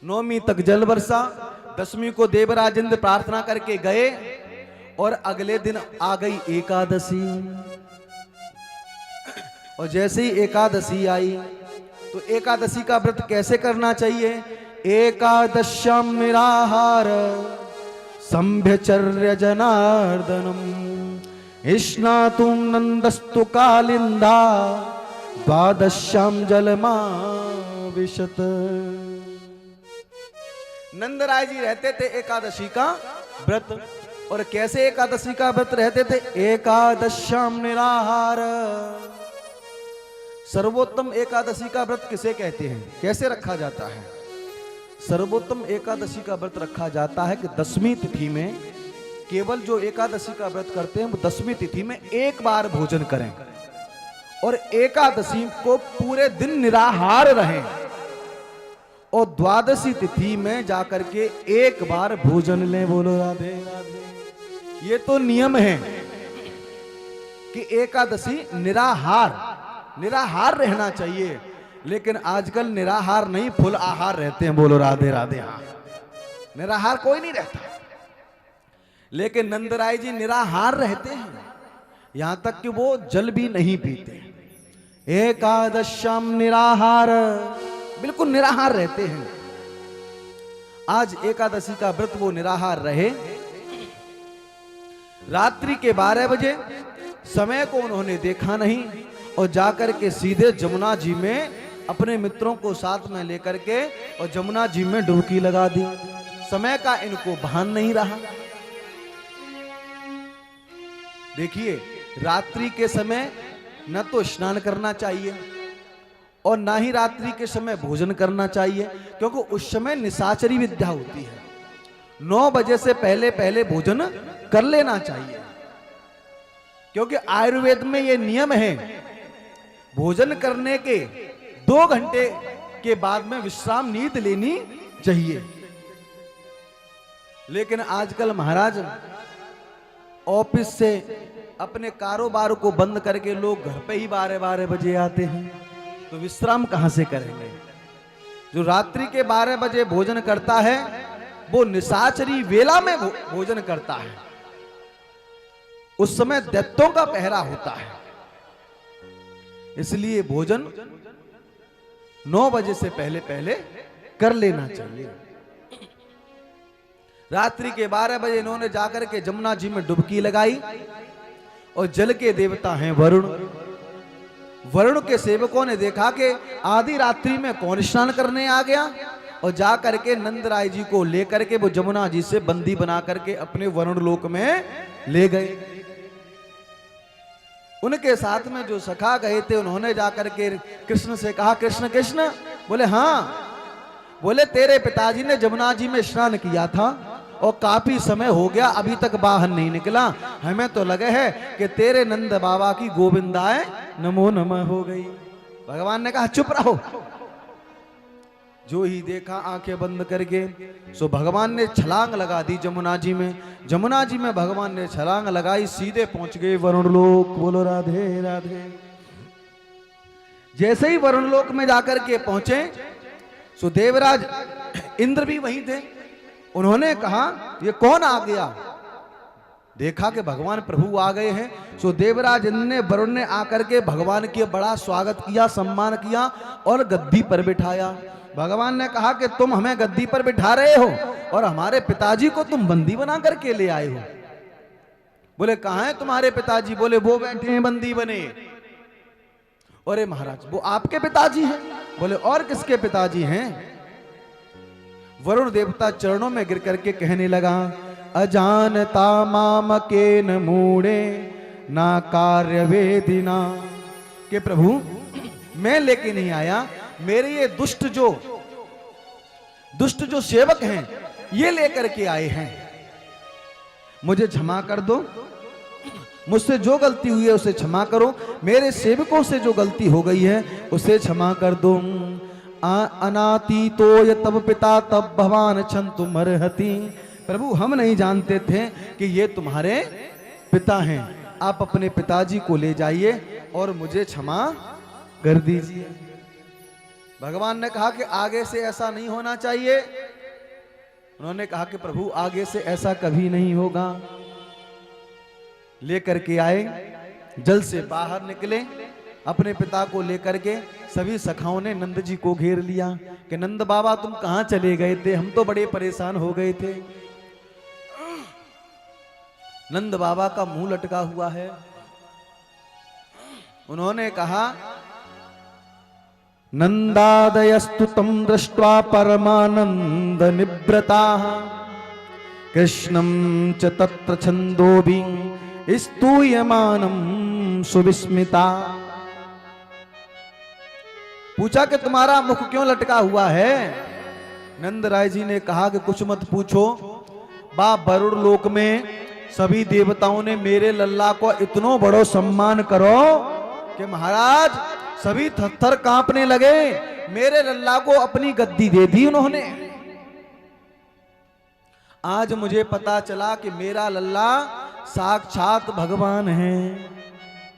नौवीं तक जल वर्षा, 10वीं को देवराज इंद्र प्रार्थना करके गए और अगले दिन आ गई एकादशी। और जैसे ही एकादशी आई तो एकादशी का व्रत कैसे करना चाहिए? एकादश्याम निराहार संभ्यचर्य जनार्दनम स्नातुम नंदस्तु कालिंदा द्वादश्याम जलमा विशत। नंदराय जी रहते थे एकादशी का व्रत। और कैसे एकादशी का व्रत रहते थे? एकादश्याम निराहार। सर्वोत्तम एकादशी का व्रत किसे कहते हैं? कैसे रखा जाता है? सर्वोत्तम एकादशी का व्रत रखा जाता है कि 10वीं तिथि में, केवल जो एकादशी का व्रत करते हैं वो 10वीं तिथि में एक बार भोजन करें और एकादशी को पूरे दिन निराहार रहें और द्वादशी तिथि में जाकर के एक बार भोजन लें। बोलो राधे राधे। ये तो नियम है कि एकादशी निराहार रहना चाहिए, लेकिन आजकल निराहार नहीं फुल आहार रहते हैं। बोलो राधे राधे। हाँ, निराहार कोई नहीं रहता, लेकिन नंदराय जी निराहार रहते हैं, यहां तक कि वो जल भी नहीं पीते। एकादश्याम निराहार, बिल्कुल निराहार रहते हैं। आज एकादशी का व्रत वो निराहार रहे। रात्रि के 12 बजे समय को उन्होंने देखा नहीं और जाकर के सीधे जमुना जी में अपने मित्रों को साथ में लेकर के और जमुना जी में डुबकी लगा दी। समय का इनको भान नहीं रहा। देखिए, रात्रि के समय न तो स्नान करना चाहिए और ना ही रात्रि के समय भोजन करना चाहिए, क्योंकि उस समय निशाचरी विद्या होती है। 9 बजे से पहले पहले भोजन कर लेना चाहिए, क्योंकि आयुर्वेद में यह नियम है, भोजन करने के 2 घंटे के बाद में विश्राम नींद लेनी चाहिए। लेकिन आजकल महाराज ऑफिस से अपने कारोबार को बंद करके लोग घर पे ही 12-12 बजे आते हैं, तो विश्राम कहां से करेंगे? जो रात्रि के 12 बजे भोजन करता है वो निशाचरी वेला में भोजन करता है। उस समय दैत्यों का पहरा होता है, इसलिए भोजन 9 बजे से पहले पहले कर लेना चाहिए। रात्रि के 12 बजे इन्होंने जाकर के जमुना जी में डुबकी लगाई और जल के देवता हैं वरुण। वरुण के सेवकों ने देखा कि आधी रात्रि में कौन स्नान करने आ गया, और जाकर के नंदराय जी को लेकर के वो जमुना जी से बंदी बना करके अपने वरुण लोक में ले गए। उनके साथ में जो सखा गए थे उन्होंने जाकर के कृष्ण से कहा, कृष्ण कृष्ण। बोले हाँ। बोले तेरे पिताजी ने जमुना जी में स्नान किया था और काफी समय हो गया, अभी तक बाहर नहीं निकला। हमें तो लगे है कि तेरे नंद बाबा की गोविंदाए नमो नमः हो गई। भगवान ने कहा चुप रहो। जो ही देखा आंखें बंद करके, सो भगवान ने छलांग लगा दी जमुना जी में। जमुना जी में भगवान ने छलांग लगाई, सीधे पहुंच गए वरुण लोक। बोलो राधे राधे। जैसे ही वरुण लोक में जाकर के पहुंचे, सो देवराज इंद्र भी वहीं थे। उन्होंने कहा ये कौन आ गया? देखा कि भगवान प्रभु आ गए हैं। सो देवराज इंद्र ने वरुण ने आकर के भगवान के बड़ा स्वागत किया, सम्मान किया और गद्दी पर बिठाया। भगवान ने कहा कि तुम हमें गद्दी पर बिठा रहे हो और हमारे पिताजी को तुम बंदी बना करके ले आए हो। बोले कहां है तुम्हारे पिताजी? बोले वो बैठे हैं बंदी बने। अरे महाराज वो आपके पिताजी हैं? बोले और किसके पिताजी हैं? वरुण देवता चरणों में गिर करके कहने लगा, अजानता माम के न मूढ़े ना कार्य वेदिना। के प्रभु मैं लेके नहीं आया, मेरे ये दुष्ट जो सेवक हैं ये लेकर के आए हैं। मुझे क्षमा कर दो, मुझसे जो गलती हुई है उसे क्षमा करो, मेरे सेवकों से जो गलती हो गई है उसे क्षमा कर दो। अनातीतो ये तब पिता तब भगवान छंतु मरहति। प्रभु हम नहीं जानते थे कि ये तुम्हारे पिता हैं, आप अपने पिताजी को ले जाइए और मुझे क्षमा कर दीजिए। भगवान ने कहा कि आगे से ऐसा नहीं होना चाहिए। उन्होंने कहा कि प्रभु आगे से ऐसा कभी नहीं होगा। लेकर के आए, जल से बाहर निकले, अपने पिता को लेकर के सभी सखाओं ने नंद जी को घेर लिया कि नंद बाबा तुम कहां चले गए थे, हम तो बड़े परेशान हो गए थे। नंद बाबा का मुंह लटका हुआ है। उन्होंने कहा नंदादयस्तु तम दृष्ट्वा परमानंद निव्रता कृष्णं च तत्र छंदोभि स्तूयमानं सुविस्मिता। पूछा कि तुम्हारा मुख क्यों लटका हुआ है। नंद राय जी ने कहा कि कुछ मत पूछो, बाप वरुण लोक में सभी देवताओं ने मेरे लल्ला को इतनो बड़ो सम्मान करो कि महाराज सभी थरथर कांपने लगे। मेरे लल्ला को अपनी गद्दी दे दी उन्होंने। आज मुझे पता चला कि मेरा लल्ला साक्षात भगवान है।